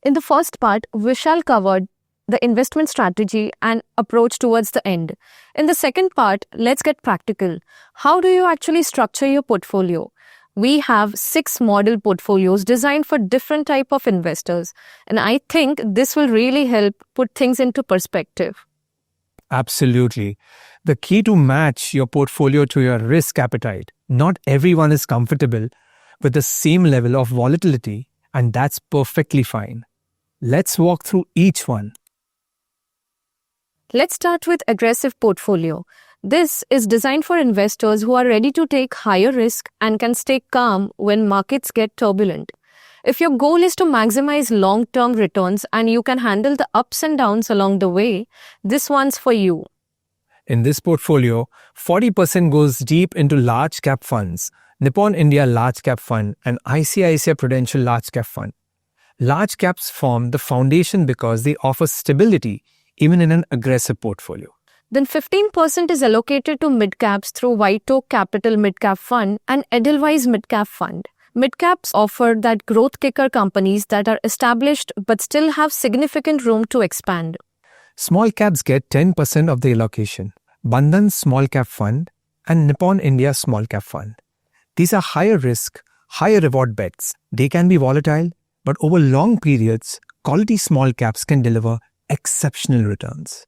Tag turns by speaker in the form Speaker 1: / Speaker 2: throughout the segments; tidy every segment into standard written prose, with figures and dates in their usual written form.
Speaker 1: In the first part, Vishal covered the investment strategy and approach towards the end. In the second part, let's get practical. How do you actually structure your portfolio? We have 6 model portfolios designed for different type of investors, and I think this will really help put things into perspective.
Speaker 2: Absolutely. The key to match your portfolio to your risk appetite. Not everyone is comfortable with the same level of volatility, and that's perfectly fine. Let's walk through each one.
Speaker 1: Let's start with aggressive portfolio. This is designed for investors who are ready to take higher risk and can stay calm when markets get turbulent. If your goal is to maximize long-term returns and you can handle the ups and downs along the way, this one's for you.
Speaker 2: In this portfolio, 40% goes deep into large cap funds, Nippon India Large Cap Fund and ICICI Prudential Large Cap Fund. Large caps form the foundation because they offer stability even in an aggressive portfolio.
Speaker 1: Then 15% is allocated to mid-caps through White Oak Capital Mid-Cap Fund and Edelweiss Mid-Cap Fund. Mid-caps offer that growth kicker companies that are established but still have significant room to expand.
Speaker 2: Small caps get 10% of the allocation. Bandhan Small Cap Fund and Nippon India Small Cap Fund. These are higher risk, higher reward bets. They can be volatile, but over long periods, quality small caps can deliver exceptional returns.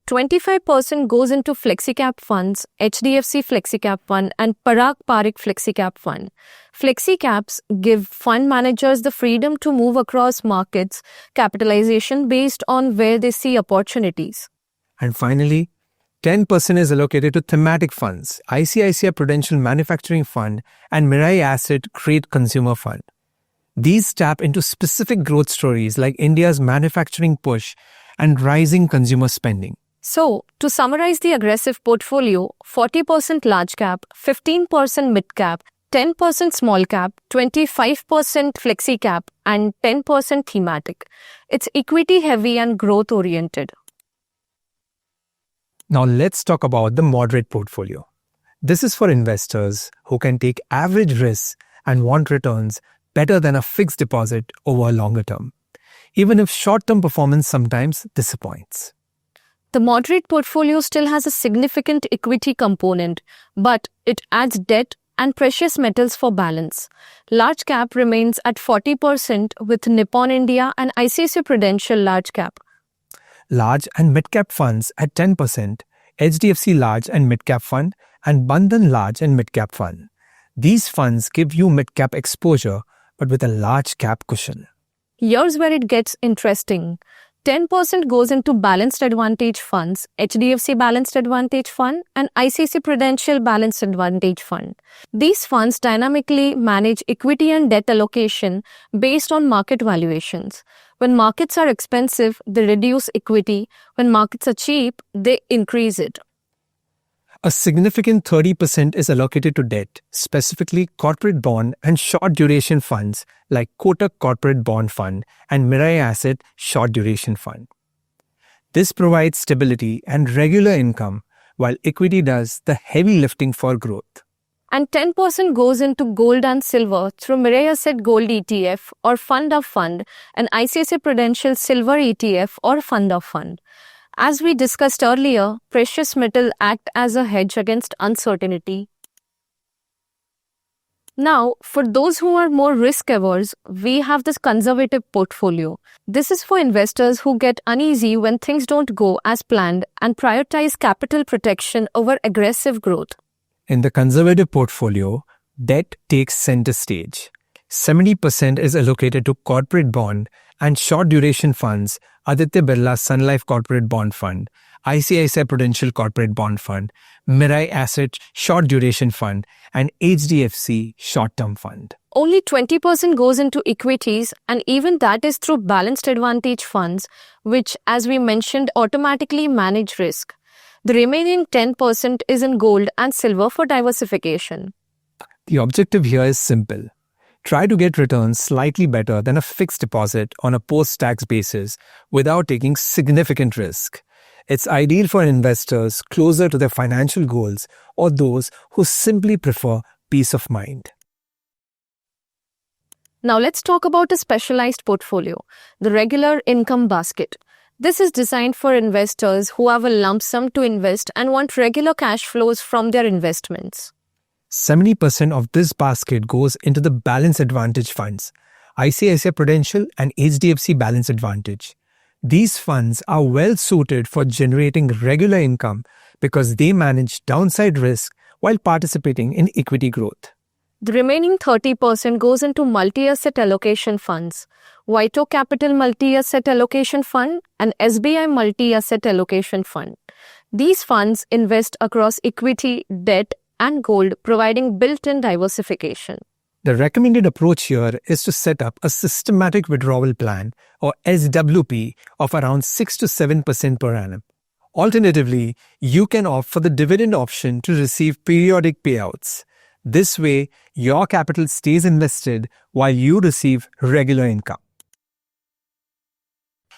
Speaker 1: 25% goes into flexi-cap funds, HDFC Flexi-Cap Fund and Parag Parikh Flexi-Cap Fund. Flexi-caps give fund managers the freedom to move across markets, capitalization based on where they see opportunities.
Speaker 2: And finally, 10% is allocated to thematic funds, ICICI Prudential Manufacturing Fund and Mirae Asset Great Consumer Fund. These tap into specific growth stories like India's manufacturing push and rising consumer spending.
Speaker 1: So, to summarize the aggressive portfolio, 40% large cap, 15% mid cap, 10% small cap, 25% flexi cap, and 10% thematic. It's equity heavy and growth oriented.
Speaker 2: Now let's talk about the moderate portfolio. This is for investors who can take average risks and want returns better than a fixed deposit over a longer term, even if short-term performance sometimes disappoints.
Speaker 1: The moderate portfolio still has a significant equity component, but it adds debt and precious metals for balance. Large cap remains at 40% with Nippon India and ICICI Prudential Large Cap.
Speaker 2: Large and mid-cap funds at 10%, HDFC Large and Mid-Cap Fund and Bandhan Large and Mid-Cap Fund. These funds give you mid-cap exposure but with a large cap cushion.
Speaker 1: Here's where it gets interesting. 10% goes into Balanced Advantage Funds, HDFC Balanced Advantage Fund and ICICI Prudential Balanced Advantage Fund. These funds dynamically manage equity and debt allocation based on market valuations. When markets are expensive, they reduce equity. When markets are cheap, they increase it.
Speaker 2: A significant 30% is allocated to debt, specifically corporate bond and short duration funds like Kotak Corporate Bond Fund and Mirae Asset Short Duration Fund. This provides stability and regular income while equity does the heavy lifting for growth.
Speaker 1: And 10% goes into gold and silver through Mirae Asset Gold ETF or Fund of Fund and ICICI Prudential Silver ETF or Fund of Fund. As we discussed earlier, precious metal act as a hedge against uncertainty. Now, for those who are more risk-averse, we have this conservative portfolio. This is for investors who get uneasy when things don't go as planned and prioritize capital protection over aggressive growth.
Speaker 2: In the conservative portfolio, debt takes center stage. 70% is allocated to corporate bond and short duration funds, Aditya Birla Sun Life Corporate Bond Fund, ICICI Prudential Corporate Bond Fund, Mirae Asset Short Duration Fund, and HDFC Short Term Fund.
Speaker 1: Only 20% goes into equities, and even that is through Balanced Advantage Funds, which, as we mentioned, automatically manage risk. The remaining 10% is in gold and silver for diversification.
Speaker 2: The objective here is simple. Try to get returns slightly better than a fixed deposit on a post-tax basis without taking significant risk. It's ideal for investors closer to their financial goals or those who simply prefer peace of mind.
Speaker 1: Now let's talk about a specialized portfolio, the regular income basket. This is designed for investors who have a lump sum to invest and want regular cash flows from their investments.
Speaker 2: 70% of this basket goes into the Balance Advantage funds, ICICI Prudential and HDFC Balance Advantage. These funds are well suited for generating regular income because they manage downside risk while participating in equity growth.
Speaker 1: The remaining 30% goes into multi-asset allocation funds, Vito Capital Multi-Asset Allocation Fund and SBI Multi-Asset Allocation Fund. These funds invest across equity, debt, and gold, providing built-in diversification.
Speaker 2: The recommended approach here is to set up a systematic withdrawal plan or SWP of around 6 to 7% per annum. Alternatively, you can opt for the dividend option to receive periodic payouts. This way, your capital stays invested while you receive regular income.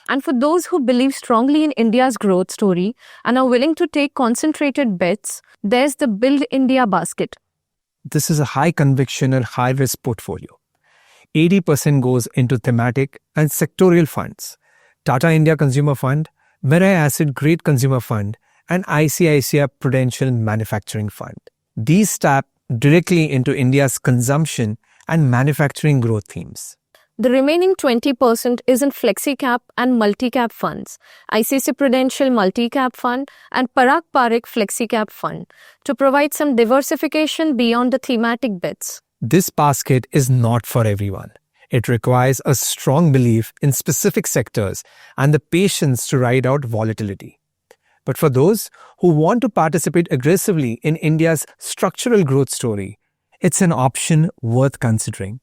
Speaker 1: And for those who believe strongly in India's growth story and are willing to take concentrated bets, there's the Build India basket.
Speaker 2: This is a high conviction and high risk portfolio. 80% goes into thematic and sectorial funds, Tata India Consumer Fund, Mirae Asset Great Consumer Fund, and ICICI Prudential Manufacturing Fund. These tap directly into India's consumption and manufacturing growth themes.
Speaker 1: The remaining 20% is in flexi-cap and multi-cap funds, ICICI Prudential Multi-Cap Fund and Parag Parikh Flexi-Cap Fund, to provide some diversification beyond the thematic bets.
Speaker 2: This basket is not for everyone. It requires a strong belief in specific sectors and the patience to ride out volatility. But for those who want to participate aggressively in India's structural growth story, it's an option worth considering.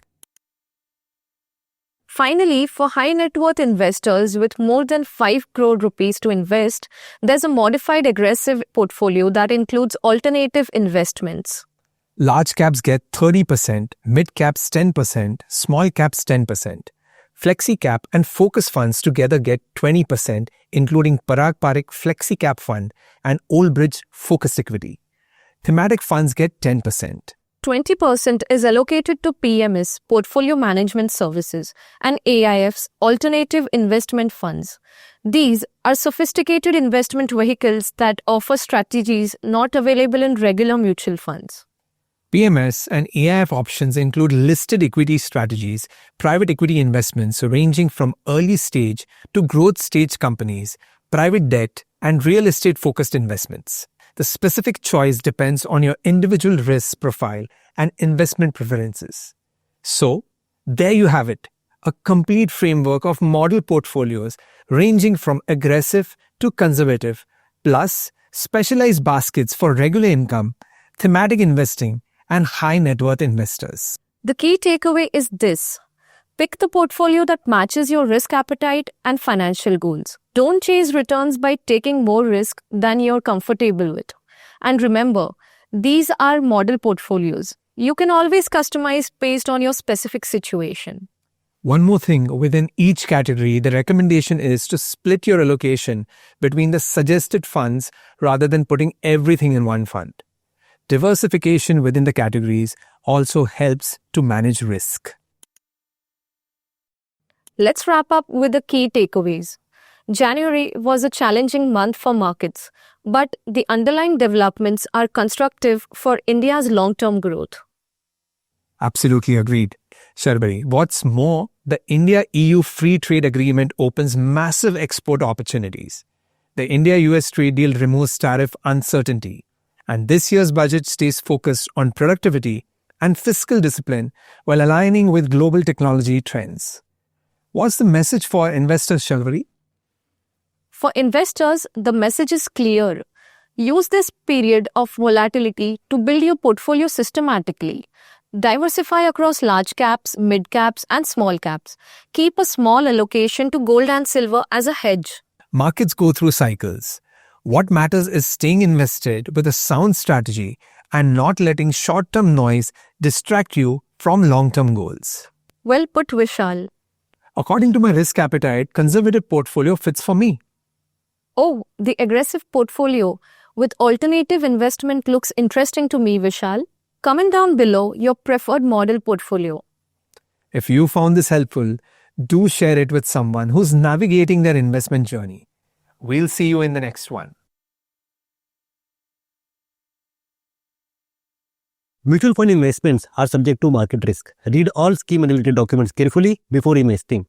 Speaker 1: Finally, for high net worth investors with more than 5 crore rupees to invest, there's a modified aggressive portfolio that includes alternative investments.
Speaker 2: Large caps get 30%, mid caps 10%, small caps 10%. Flexi cap and focus funds together get 20%, including Parag Parikh Flexi Cap Fund and Old Bridge Focused Equity. Thematic funds get 10%.
Speaker 1: 20% is allocated to PMS, Portfolio Management Services, and AIFs, Alternative Investment Funds. These are sophisticated investment vehicles that offer strategies not available in regular mutual funds.
Speaker 2: PMS and AIF options include listed equity strategies, private equity investments ranging from early stage to growth stage companies, private debt, and real estate focused investments. The specific choice depends on your individual risk profile and investment preferences. So, there you have it, a complete framework of model portfolios ranging from aggressive to conservative, plus specialized baskets for regular income, thematic investing, and high net worth investors.
Speaker 1: The key takeaway is this: pick the portfolio that matches your risk appetite and financial goals. Don't chase returns by taking more risk than you're comfortable with. And remember, these are model portfolios. You can always customize based on your specific situation.
Speaker 2: One more thing, within each category, the recommendation is to split your allocation between the suggested funds rather than putting everything in one fund. Diversification within the categories also helps to manage risk.
Speaker 1: Let's wrap up with the key takeaways. January was a challenging month for markets, but the underlying developments are constructive for India's long-term growth.
Speaker 2: Absolutely agreed. Sharbari, what's more, the India-EU Free Trade Agreement opens massive export opportunities. The India-US trade deal removes tariff uncertainty, and this year's budget stays focused on productivity and fiscal discipline while aligning with global technology trends. What's the message for investors, Sharbari?
Speaker 1: For investors, the message is clear. Use this period of volatility to build your portfolio systematically. Diversify across large caps, mid caps, and small caps. Keep a small allocation to gold and silver as a hedge.
Speaker 2: Markets go through cycles. What matters is staying invested with a sound strategy and not letting short-term noise distract you from long-term goals.
Speaker 1: Well put, Vishal.
Speaker 2: According to my risk appetite, conservative portfolio fits for me.
Speaker 1: Oh, the aggressive portfolio with alternative investment looks interesting to me, Vishal. Comment down below your preferred model portfolio.
Speaker 2: If you found this helpful, do share it with someone who's navigating their investment journey. We'll see you in the next one.
Speaker 3: Mutual fund investments are subject to market risk. Read all scheme and related documents carefully before investing.